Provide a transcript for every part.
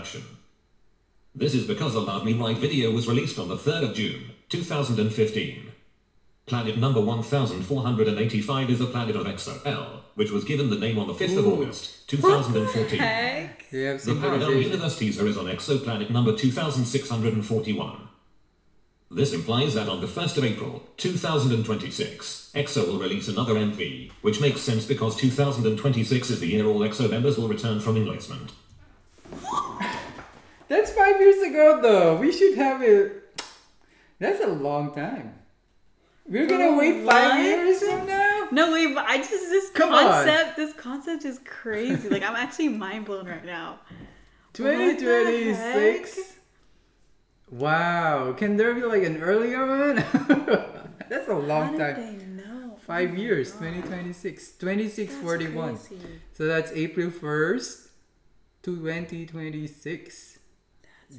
action. This is because a Love Me Right video was released on the 3rd of June, 2015. Planet number 1485 is the planet of EXO, which was given the name on the 5th of August, 2014. The parallel universe teaser is on exoplanet number 2641. This implies that on the 1st of April, 2026, EXO will release another MV, which makes sense because 2026 is the year all EXO members will return from enlistment. That's 5 years ago though. We should have it. That's a long time. We're gonna wait 5 years from now? No, wait, but this concept is crazy. Like, I'm actually mind blown right now. 2026? Wow. Can there be like an earlier one? That's a long time. How did they know? 5 years, 2026. 2641. So that's April 1st, 2026.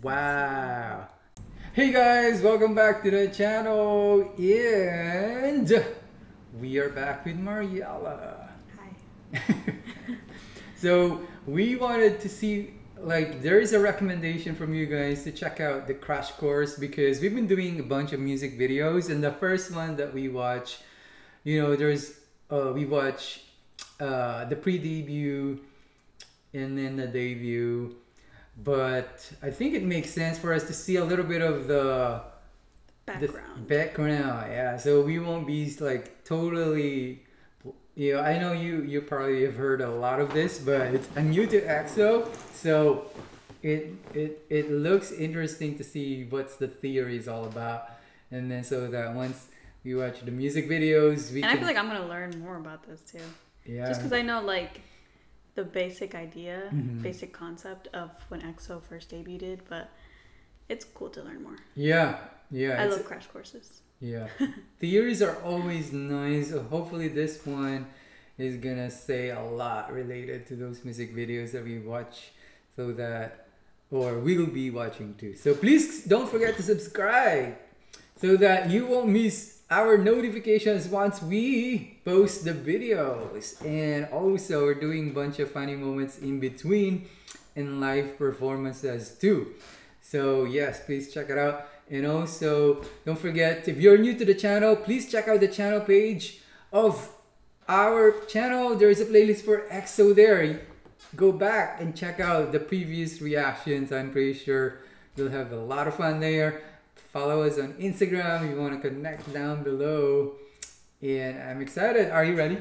Wow. Hey guys, welcome back to the channel, and we are back with Mariella. Hi. So we wanted to see, like, there is a recommendation from you guys to check out the Crash Course, because we've been doing a bunch of music videos, and the first one that we watch, you know, we watch the pre-debut and then the debut. But I think it makes sense for us to see a little bit of the background. Yeah, so we won't be like totally, you know, I know you probably have heard a lot of this, but I'm new to EXO, so it looks interesting to see what's the theory is all about, and then so that once we watch the music videos, I feel like I'm gonna learn more about this too. Yeah. Just because I know like the basic idea, basic concept of when EXO first debuted, but it's cool to learn more. Yeah. I love crash courses. Yeah. Theories are always nice. So hopefully this one is gonna say a lot related to those music videos that we watch, so that, or we'll be watching too. So please don't forget to subscribe so that you won't miss our notifications once we post the videos. And also we're doing a bunch of funny moments in between and live performances too. So yes, please check it out. And also don't forget, if you're new to the channel, please check out the channel page of our channel. There's a playlist for EXO there. Go back and check out the previous reactions. I'm pretty sure you'll have a lot of fun there. Follow us on Instagram if you want to connect down below. And I'm excited. Are you ready?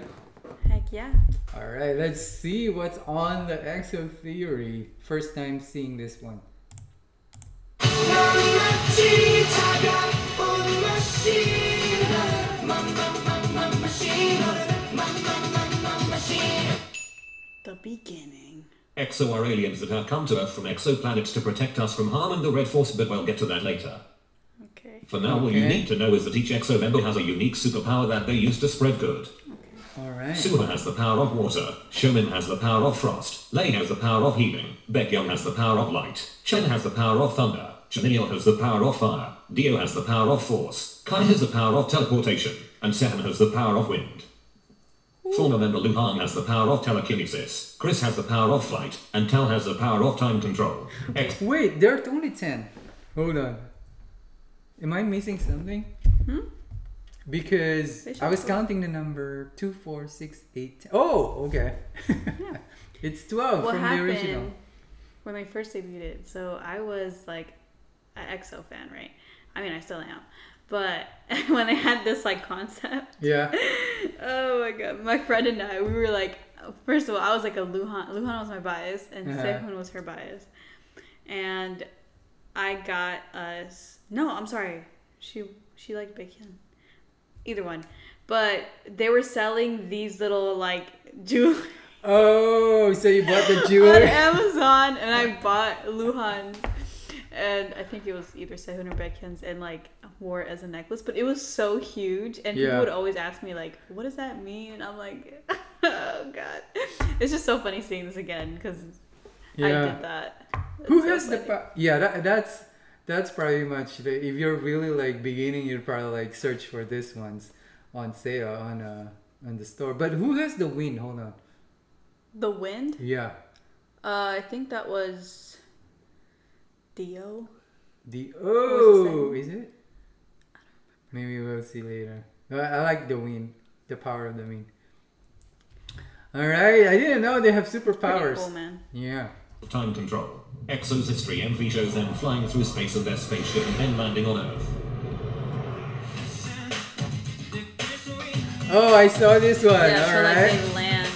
Heck yeah. Alright, let's see what's on the EXO theory. First time seeing this one. The beginning. EXO are aliens that have come to Earth from exoplanets to protect us from harm and the Red Force, but we'll get to that later. Okay. For now, all you need to know is that each EXO member has a unique superpower that they use to spread good. Alright. Suho has the power of water, Xiumin has the power of frost, Lei has the power of healing, baehkyun has the power of light, Chen has the power of thunder, Chanyeol has the power of fire, Dio has the power of force, Kai has the power of teleportation, and Sehun has the power of wind. Former member Luhan has the power of telekinesis, Chris has the power of flight, and Tal has the power of time control. Wait, there are only 10. Hold on. Am I missing something? Because I was counting the number 2, 4, 6, 8, 10. Oh, okay. Yeah. It's 12 what from the original. happened when they first debuted? So I was like an EXO fan, right? I mean, I still am. But when they had this like concept, yeah. Oh my god, my friend and I, we were like, first of all, I was like a Luhan. Luhan was my bias, and Sehun was her bias. And I got us. No, I'm sorry. She liked baehkyun. Either one, but they were selling these little like jewelry. Oh, so you bought the jewelry on Amazon, and I bought Luhan's. And I think it was either Sehun or baehkyun's, and like wore it as a necklace, but it was so huge, and people would always ask me like, what does that mean? And I'm like, oh god, it's just so funny seeing this again because I did that. Who has the that's probably much if you're really like beginning, you'd probably like search for this ones on sale on the store. But who has the wind? Hold on. The wind? Yeah. I think that was Dio. Is it? Maybe we'll see later. I like the wind, the power of the wind. All right, I didn't know they have superpowers. Pretty cool, man. Yeah. Time control. EXO's history MV shows them flying through space in their spaceship and then landing on Earth. Oh, I saw this one. Yeah, so All like right. they land.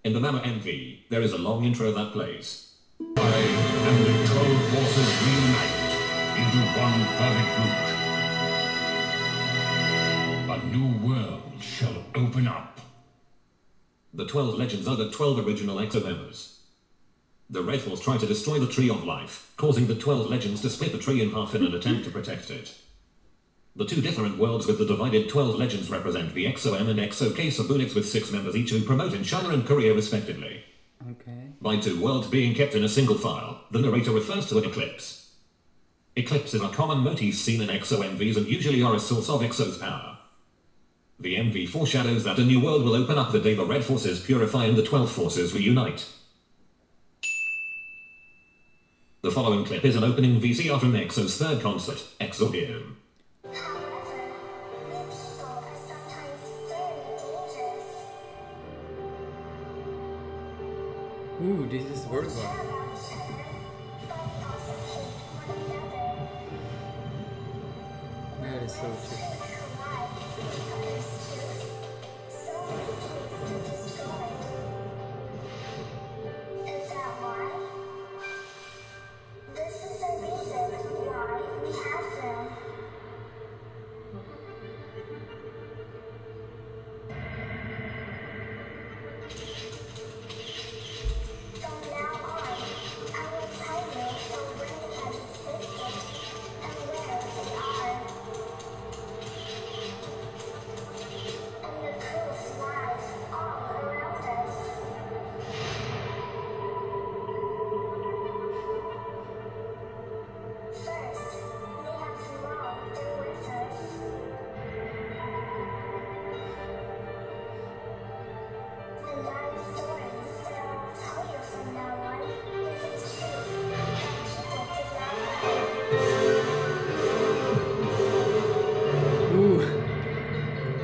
In the Mama MV, there is a long intro that plays. I and the 12 forces reunite into one perfect group. A new world shall open up. The 12 legends are the 12 original EXO members. The Red Force try to destroy the Tree of Life, causing the 12 legends to split the tree in half in an attempt to protect it. The two different worlds with the divided 12 legends represent the EXO-M and EXO-K subunits with 6 members each who promote in China and Korea respectively. Okay. By two worlds being kept in a single file, the narrator refers to an eclipse. Eclipses are common motifs seen in EXO MVs and usually are a source of EXO's power. The MV foreshadows that a new world will open up the day the Red Forces purify and the 12 forces reunite. The following clip is an opening VCR from EXO's third concert, Exordium. Ooh, this is worthwhile. That is so true.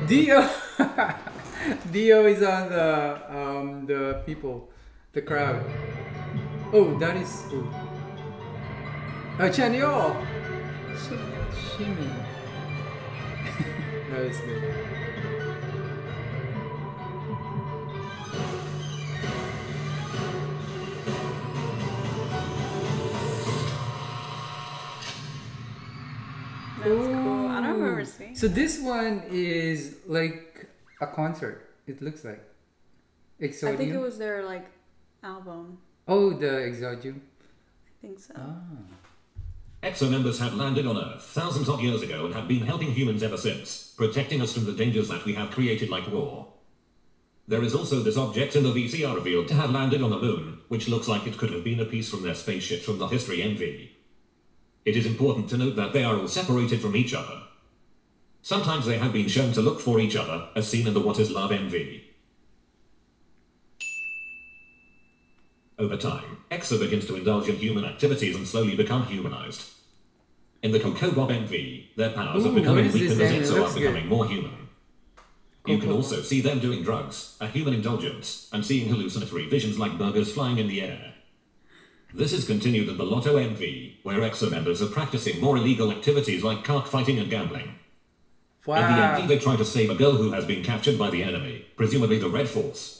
Dio, Dio is on the people, the crowd. Oh, that is Chanyeol. Xiumin. That is good. That's cool. I don't remember seeing. So this one is like a concert. It looks like. Exodium. I think it was their like album. Oh, the Exodium. I think so. EXO members had landed on Earth thousands of years ago and have been helping humans ever since, protecting us from the dangers that we have created like war. There is also this object in the VCR revealed to have landed on the moon, which looks like it could have been a piece from their spaceship from the History MV. It is important to note that they are all separated from each other. Sometimes they have been shown to look for each other, as seen in the What Is Love MV. Over time, EXO begins to indulge in human activities and slowly become humanized. In the Coco Bob MV, their powers are becoming weakened as EXO are becoming more human. You can also see them doing drugs, a human indulgence, and seeing hallucinatory visions like burgers flying in the air. This is continued in the Lotto MV, where EXO members are practicing more illegal activities like cockfighting and gambling. Wow. In the MV, they try to save a girl who has been captured by the enemy, presumably the Red Force.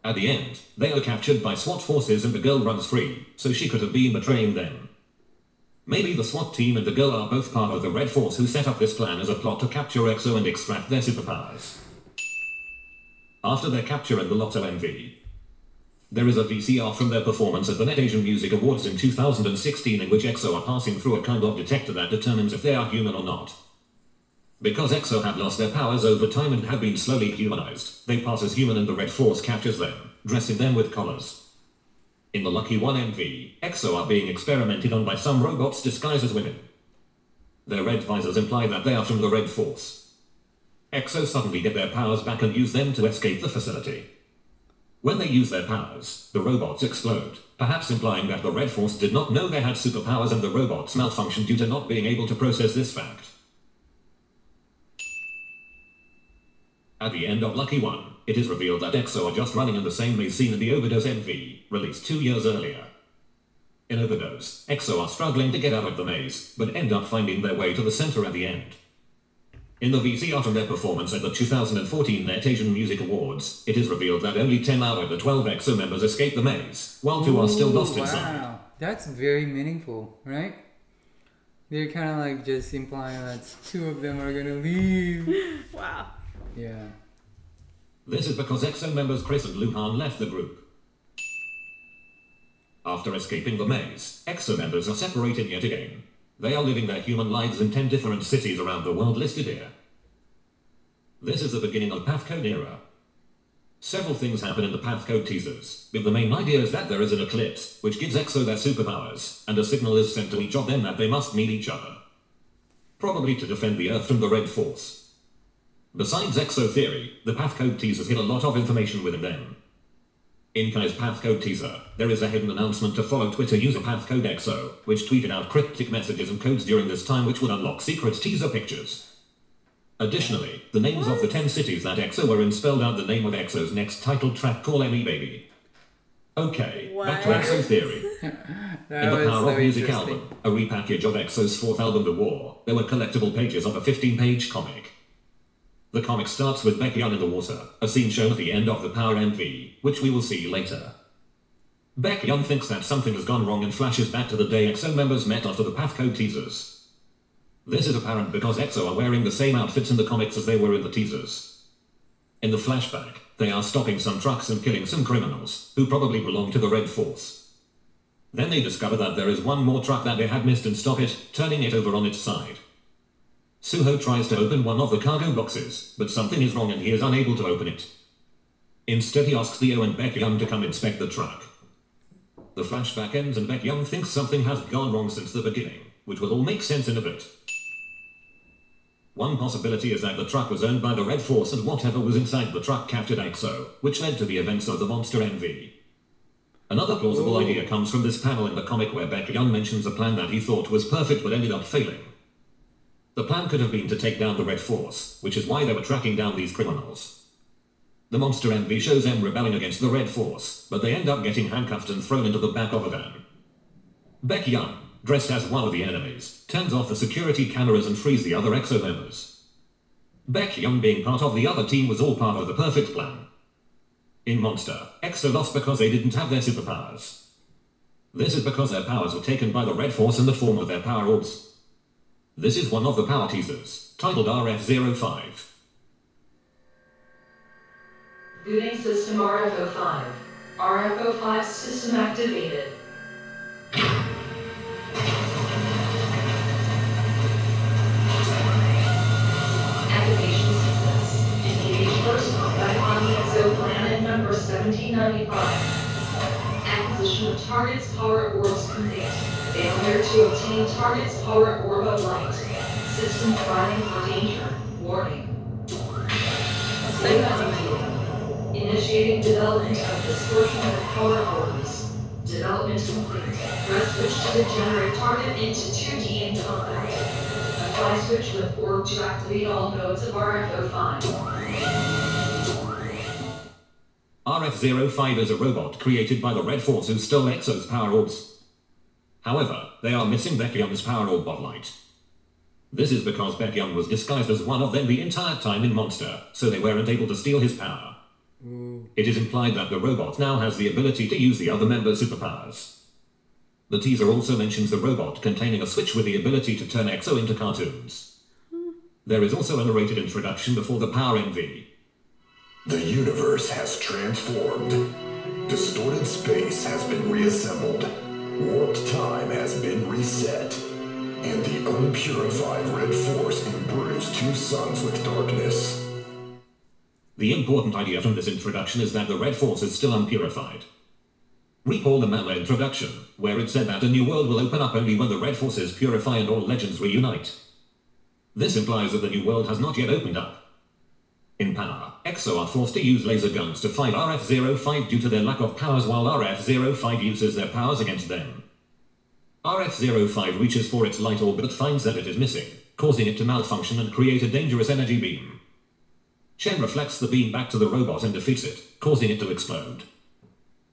At the end, they are captured by SWAT forces and the girl runs free, so she could have been betraying them. Maybe the SWAT team and the girl are both part of the Red Force who set up this plan as a plot to capture EXO and extract their superpowers. After their capture in the Lotto MV, there is a VCR from their performance at the Net Asian Music Awards in 2016 in which EXO are passing through a kind of detector that determines if they are human or not. Because EXO have lost their powers over time and have been slowly humanized, they pass as human and the Red Force captures them, dressing them with collars. In the Lucky One MV, EXO are being experimented on by some robots disguised as women. Their red visors imply that they are from the Red Force. EXO suddenly get their powers back and use them to escape the facility. When they use their powers, the robots explode, perhaps implying that the Red Force did not know they had superpowers and the robots malfunctioned due to not being able to process this fact. At the end of Lucky 1, it is revealed that EXO are just running in the same maze scene in the Overdose MV, released 2 years earlier. In Overdose, EXO are struggling to get out of the maze, but end up finding their way to the center at the end. In the VCR from their performance at the 2014 Net Asian Music Awards, it is revealed that only 10 out of the 12 EXO members escape the maze, while 2 are still lost inside. Wow, that's very meaningful, right? They're kind of like just implying that 2 of them are gonna leave. Wow. Yeah. This is because EXO members Chris and Luhan left the group. After escaping the maze, EXO members are separated yet again. They are living their human lives in 10 different cities around the world listed here. This is the beginning of Pathcode era. Several things happen in the Pathcode teasers, but the main idea is that there is an eclipse, which gives EXO their superpowers, and a signal is sent to each of them that they must meet each other. Probably to defend the Earth from the Red Force. Besides EXO theory, the Pathcode teasers hid a lot of information within them. In Kai's Pathcode teaser, there is a hidden announcement to follow Twitter user Pathcode EXO, which tweeted out cryptic messages and codes during this time which would unlock secret teaser pictures. Additionally, the names of the 10 cities that EXO were in spelled out the name of EXO's next titled track, Call Me Baby. Okay, back to EXO theory. In the Power of Music album, a repackage of EXO's 4th album The War, there were collectible pages of a 15-page comic. The comic starts with Baekhyun in the water, a scene shown at the end of the Power MV, which we will see later. Baekhyun thinks that something has gone wrong and flashes back to the day EXO members met after the Pathcode teasers. This is apparent because EXO are wearing the same outfits in the comics as they were in the teasers. In the flashback, they are stopping some trucks and killing some criminals, who probably belong to the Red Force. Then they discover that there is one more truck that they had missed and stop it, turning it over on its side. Suho tries to open one of the cargo boxes, but something is wrong and he is unable to open it. Instead he asks Theo and Baekhyun to come inspect the truck. The flashback ends and Baekhyun thinks something has gone wrong since the beginning, which will all make sense in a bit. One possibility is that the truck was owned by the Red Force and whatever was inside the truck captured EXO, which led to the events of the Monster MV. Another plausible idea comes from this panel in the comic where Baekhyun mentions a plan that he thought was perfect but ended up failing. The plan could have been to take down the Red Force, which is why they were tracking down these criminals. The Monster MV shows them rebelling against the Red Force, but they end up getting handcuffed and thrown into the back of a van. Baekhyun, dressed as one of the enemies, turns off the security cameras and frees the other EXO members. Baekhyun being part of the other team was all part of the perfect plan. In Monster, EXO lost because they didn't have their superpowers. This is because their powers were taken by the Red Force in the form of their power orbs. This is one of the power teasers, titled RF-05. Booting system RF-05. RF-05 system activated. Activation sequence. Engage first combat on the exoplanet number 1795. Acquisition of target's power orbs complete. Failure to obtain target's power orb of light. System providing for danger. Warning. Initiating development of distortion of power orbs. Development complete. Press switch to degenerate target into 2D in combat. Apply switch with orb to activate all nodes of RF-05. RF-05 is a robot created by the Red Force who stole EXO's power orbs. However, they are missing Baekhyun's power orb of light. This is because Baekhyun was disguised as one of them the entire time in Monster, so they weren't able to steal his power. It is implied that the robot now has the ability to use the other members' superpowers. The teaser also mentions the robot containing a switch with the ability to turn EXO into cartoons. There is also a narrated introduction before the Power MV. The universe has transformed. Distorted space has been reassembled. Warped time has been reset. And the unpurified Red Force imbues 2 suns with darkness. The important idea from this introduction is that the Red Force is still unpurified. Recall the manga introduction, where it said that a new world will open up only when the Red Forces purify and all legends reunite. This implies that the new world has not yet opened up. In power, EXO are forced to use laser guns to fight RF-05 due to their lack of powers, while RF-05 uses their powers against them. RF-05 reaches for its light orb but finds that it is missing, causing it to malfunction and create a dangerous energy beam. Chen reflects the beam back to the robot and defeats it, causing it to explode.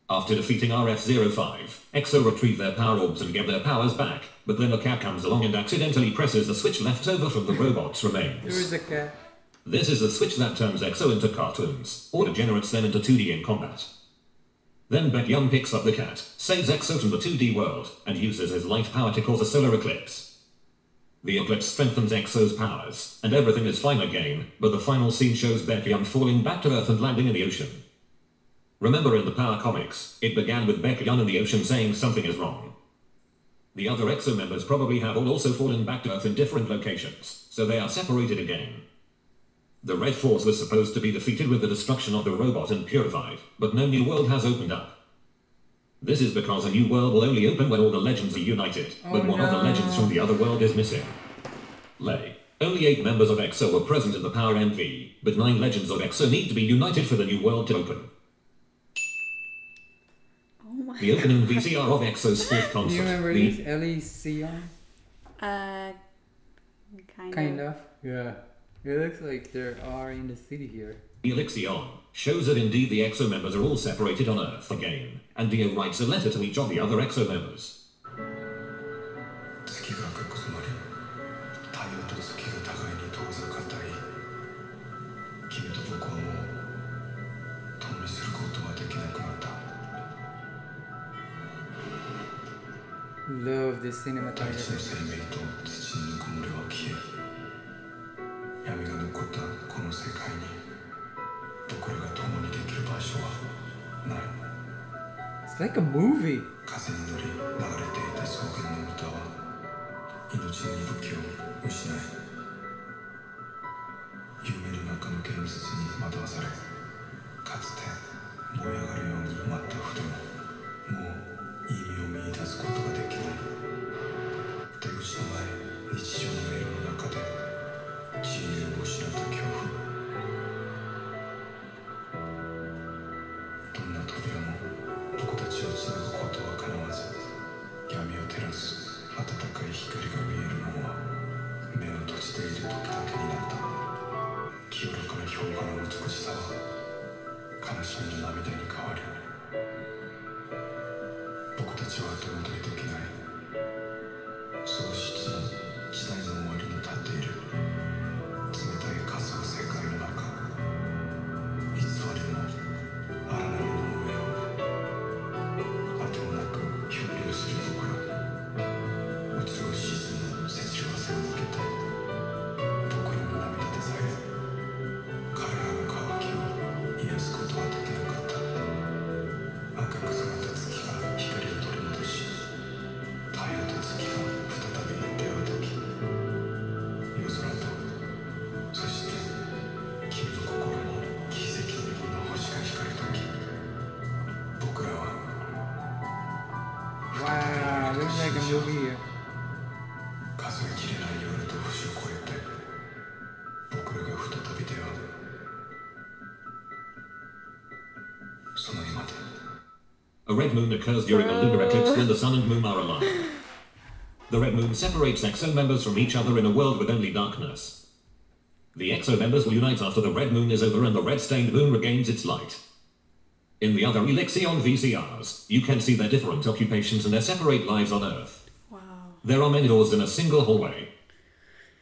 After defeating RF-05, EXO retrieve their power orbs and get their powers back, but then a cat comes along and accidentally presses the switch left over from the robot's remains. There is a cat. This is the switch that turns EXO into cartoons, or degenerates them into 2D in combat. Then baehkyun picks up the cat, saves EXO from the 2D world, and uses his light power to cause a solar eclipse. The eclipse strengthens EXO's powers, and everything is fine again, but the final scene shows baehkyun falling back to Earth and landing in the ocean. Remember, in the Power comics, it began with baehkyun in the ocean saying something is wrong. The other EXO members probably have all also fallen back to Earth in different locations, so they are separated again. The Red Force was supposed to be defeated with the destruction of the robot and purified, but no new world has opened up. This is because a new world will only open when all the legends are united, but one of the legends from the other world is missing. Lay. Only 8 members of EXO were present in the Power MV, but 9 legends of EXO need to be united for the new world to open. Oh the opening VCR of EXO's 4th concert. Do you remember these? Elysion? Kind of. Yeah. It looks like they are in the city here. Elysion shows that indeed the EXO members are all separated on Earth again, and Dio writes a letter to each of the other EXO members. Love this cinematography. 闇が残ったこの世界に僕らが共にできる場所はない。 It's like a movie. 風に乗り流れていた草原の歌は命の息吹を失い、夢の中の現実に惑わされ、かつて燃え上がるように待った筆ももう意味を見出すことができない。出口のない日常の迷路の中で自由を失った恐怖。どんな扉も僕たちをつなぐことは叶わず、闇を照らす温かい光が見えるのは目を閉じている時だけになった。清らかな氷河の美しさは悲しみの涙に変わり、僕たちは後戻りできない。喪失の時代の終わりに立っている。冷たい仮想世界の中、偽りの荒波の上をあてもなく漂流する僕ら。うつを沈むせちわせを向けて、僕らの涙でさえ彼らの渇きを癒すことはできなかった。赤く染まった月が光を取り戻し、太陽と月が再び出会う時、夜空とそして君の心に奇跡のような星が光る時、僕らは Wow, looks like a movie here. 数えきれない夜と星を越えて僕らが再び出会う。その今で A red moon occurs during a lunar eclipse when the sun and moon are aligned. The red moon separates EXO members from each other in a world with only darkness. The EXO members will unite after the red moon is over and the red-stained moon regains its light. In the other Elysion VCRs, you can see their different occupations and their separate lives on Earth. Wow. There are many doors in a single hallway.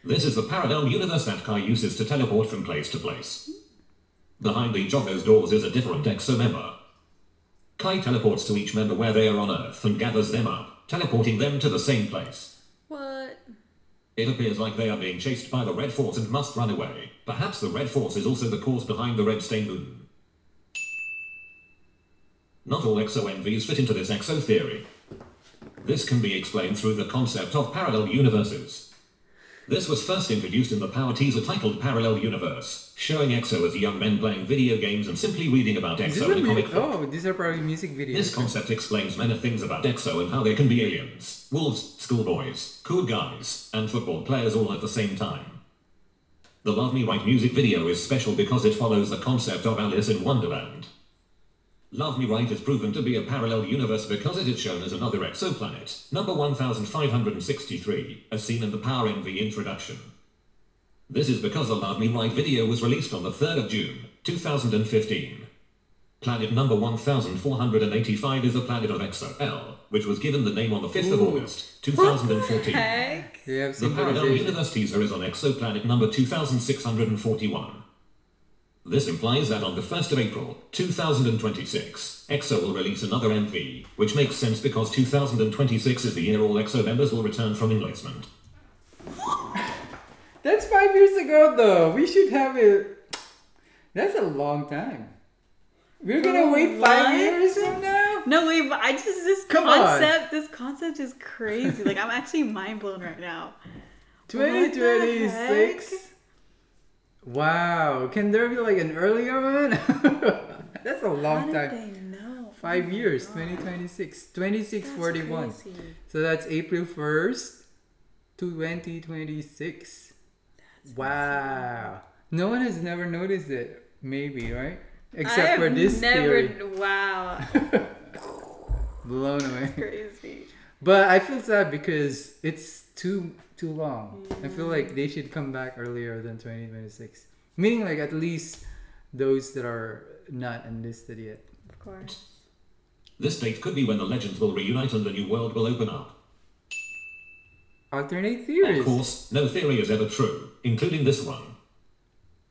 This is the parallel universe that Kai uses to teleport from place to place. Behind each of those doors is a different EXO member. Kai teleports to each member where they are on Earth and gathers them up, teleporting them to the same place. What? It appears like they are being chased by the Red Force and must run away. Perhaps the Red Force is also the cause behind the red-stained moon. Not all EXO MVs fit into this EXO theory. This can be explained through the concept of parallel universes. This was first introduced in the Power teaser titled Parallel Universe, showing EXO as young men playing video games and simply reading about EXO in comic book. Oh, these are probably music videos. This concept explains many things about EXO and how they can be aliens, wolves, schoolboys, cool guys, and football players all at the same time. The Love Me Right music video is special because it follows the concept of Alice in Wonderland. Love Me Right is proven to be a parallel universe because it is shown as another exoplanet, number 1563, as seen in the Power MV introduction. This is because the Love Me Right video was released on the 3rd of June, 2015. Planet number 1485 is a planet of EXO, which was given the name on the 5th of August, 2014. Heck? You have The parallel synchronization. universe teaser is on exoplanet number 2641. This implies that on the 1st of April, 2026, EXO will release another MV, which makes sense because 2026 is the year all EXO members will return from enlistment. That's 5 years ago, though. We should have it. That's a long time. We're gonna wait 5 what? years from now? No, wait, but Come on. this concept is crazy. Like, I'm actually mind blown right now. 2026? Wow. Can there be like an earlier one? That's a How long did time. they know? 5 years, God. 2026. 2641. That's crazy. So that's April 1st, 2026. Wow. No one has never noticed it. Maybe, right? Except for this theory. Wow. Blown away. Crazy. But I feel sad because it's too long. I feel like they should come back earlier than 2026. Meaning like at least those that are not enlisted yet. Of course. This date could be when the legends will reunite and the new world will open up. Alternate theories. Of course, no theory is ever true, including this one.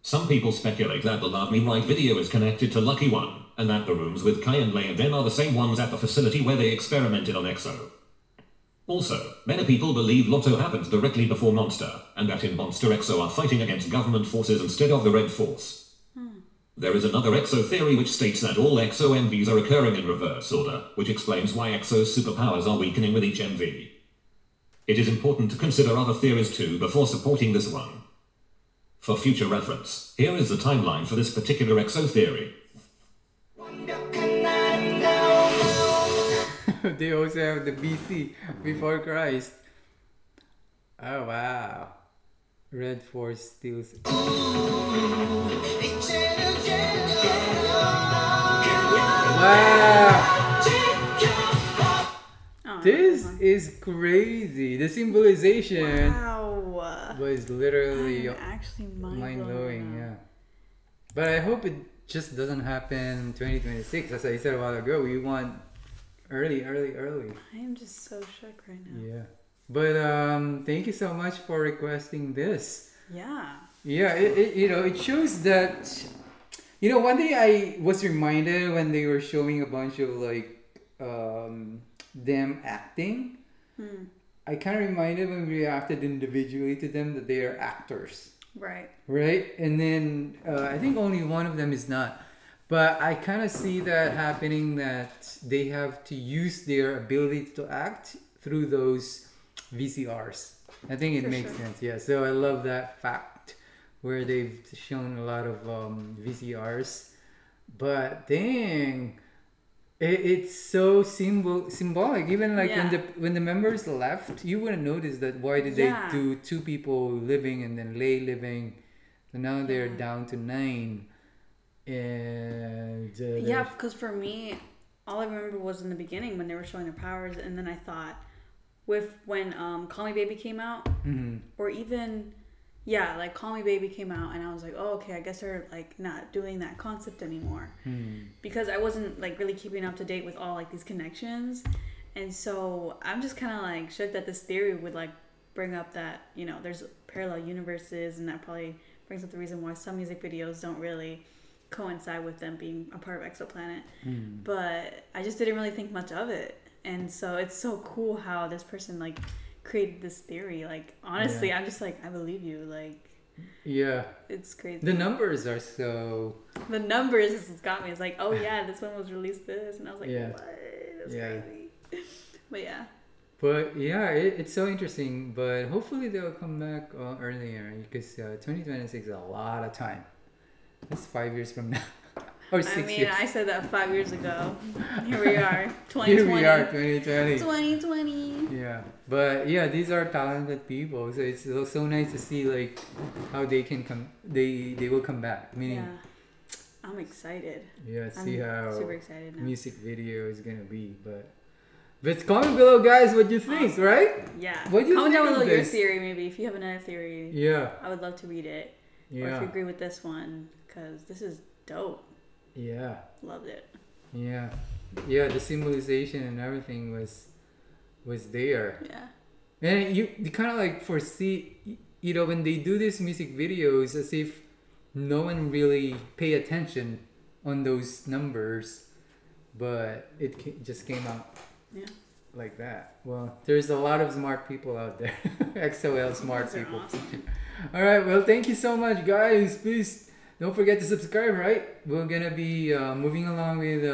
Some people speculate that the Love Me Right video is connected to Lucky One, and that the rooms with Kai and Lei and Den are the same ones at the facility where they experimented on EXO. Also, many people believe Lotto happened directly before Monster, and that in Monster EXO are fighting against government forces instead of the Red Force. There is another EXO theory which states that all EXO MVs are occurring in reverse order, which explains why EXO's superpowers are weakening with each MV. It is important to consider other theories too before supporting this one. For future reference, here is the timeline for this particular EXO theory. They also have the BC, before Christ. Oh wow. Red Force steals. Wow. Oh, This is crazy. The symbolization wow. was literally I'm actually mind blowing, blowing. yeah. But I hope it just doesn't happen 2026. As I said a while ago, we want early. I am just so shook right now. Yeah. But thank you so much for requesting this. Yeah. Yeah, it shows that one day I was reminded when they were showing a bunch of like them acting. I kind of reminded when we reacted individually to them that they are actors. Right. Right? And then I think only one of them is not. But I kind of see that happening, that they have to use their ability to act through those VCRs. I think it For makes sure. sense. Yeah. So I love that fact where they've shown a lot of VCRs. But dang, it's so symbolic. Even like Yeah. when the members left, you wouldn't notice that. Why did Yeah. they do 2 people living and then Lei living? So now they're down to 9. And Yeah, because for me, all I remember was in the beginning when they were showing their powers, and then I thought, when Call Me Baby came out, or even like Call Me Baby came out, and I was like, oh, okay, I guess they're like not doing that concept anymore, because I wasn't like really keeping up to date with all like these connections, and so I'm just kind of like shook that this theory would like bring up that there's parallel universes, and that probably brings up the reason why some music videos don't really coincide with them being a part of Exoplanet. But I just didn't really think much of it, and so it's so cool how this person like created this theory. Like honestly, I'm just like, I believe you. Like it's crazy. the numbers are so The numbers just got me. It's like, oh yeah, this one was released this, and I was like, Yeah. what? That's Yeah. crazy. But yeah. But yeah, it's so interesting. But hopefully they'll come back earlier, because 2026 is a lot of time. That's 5 years from now. Or 6 I mean, years. I said that 5 years ago. Here we are, 2020. Here we are, 2020. 2020. Yeah. Yeah, but yeah, these are talented people, so it's so nice to see like how they can come. They will come back. Meaning, Yeah. I'm excited. yeah, see I'm how super excited now. music video is gonna be. But comment below, guys, what you think, right? Yeah. What do you Comment think down of below your this? theory, maybe if you have another theory. Yeah, I would love to read it. Or if yeah, you agree with this one, because this is dope. yeah, Loved it. yeah, yeah. The symbolization and everything was there. Yeah. And you kind of like foresee, you know, when they do these music videos, as if no one really pay attention on those numbers, but it just came out Yeah. like that. Well, there's a lot of smart people out there. XOL smart Those are people. awesome. All right, well, thank you so much, guys. Please don't forget to subscribe, right? We're gonna be moving along with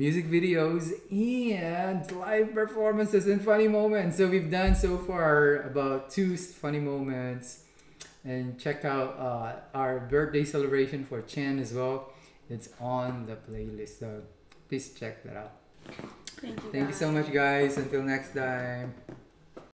music videos and live performances and funny moments. So we've done so far about 2 funny moments, and check out our birthday celebration for Chen as well. It's on the playlist, so please check that out. Thank you. Thank you so much, guys. Until next time.